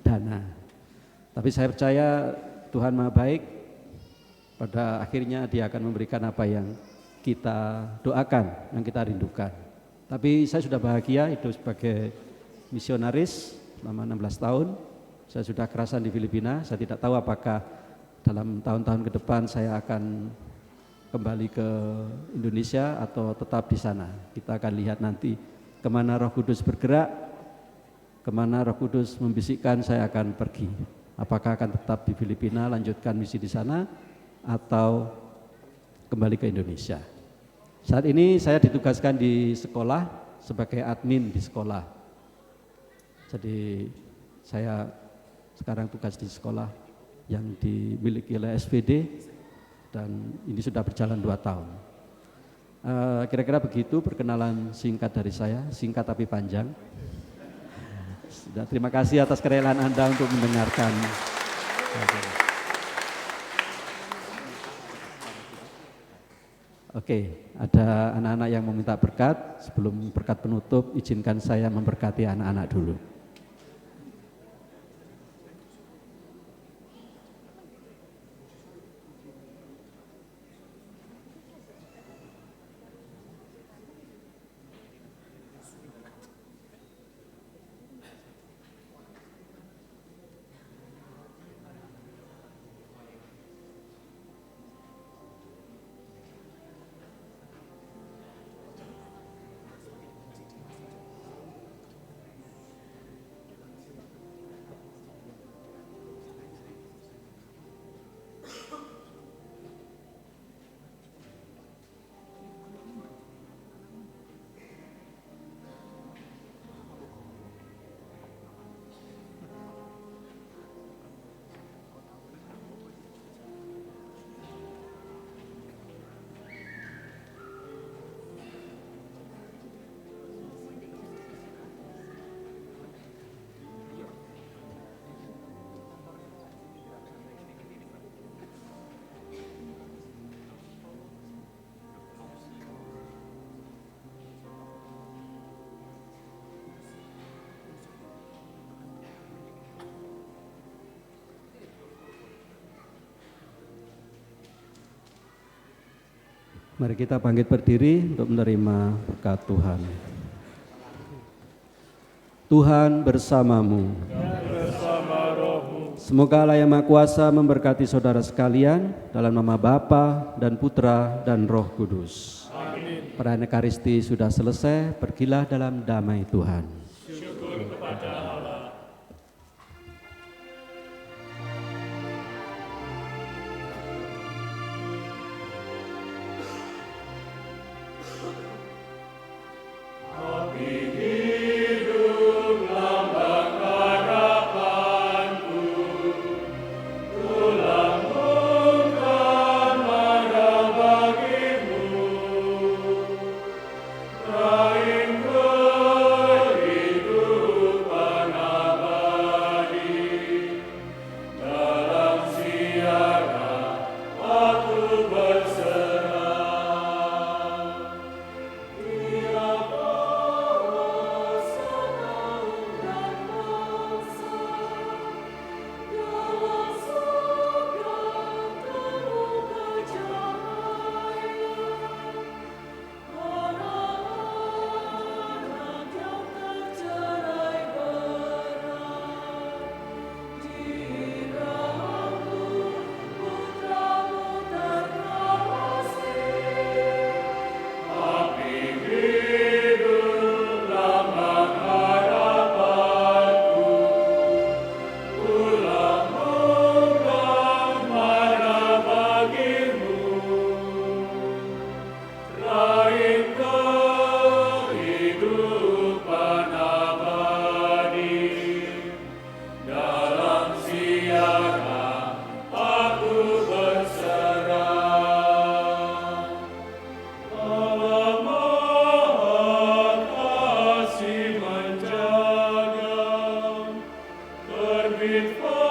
dana. Tapi saya percaya Tuhan Maha baik, pada akhirnya Dia akan memberikan apa yang kita doakan, yang kita rindukan. Tapi saya sudah bahagia hidup sebagai misionaris selama 16 tahun. Saya sudah kerasan di Filipina, saya tidak tahu apakah dalam tahun-tahun ke depan saya akan kembali ke Indonesia atau tetap di sana. Kita akan lihat nanti kemana Roh Kudus bergerak, kemana Roh Kudus membisikkan saya akan pergi. Apakah akan tetap di Filipina, lanjutkan misi di sana, atau kembali ke Indonesia. Saat ini saya ditugaskan di sekolah sebagai admin di sekolah. Jadi saya sekarang tugas di sekolah yang dimiliki oleh SVD dan ini sudah berjalan 2 tahun. Kira-kira begitu perkenalan singkat dari saya, singkat tapi panjang. Terima kasih atas kerelaan Anda untuk mendengarkan. Oke, ada anak-anak yang meminta berkat. Sebelum berkat penutup, izinkan saya memberkati anak-anak dulu. Mari kita bangkit berdiri untuk menerima berkat Tuhan. Tuhan bersamamu. Semoga Allah yang Maha Kuasa memberkati saudara sekalian dalam nama Bapa dan Putra dan Roh Kudus. Amin. Perayaan Ekaristi sudah selesai, pergilah dalam damai Tuhan. Syukur kepada Allah. Api hidup lambang harapan. with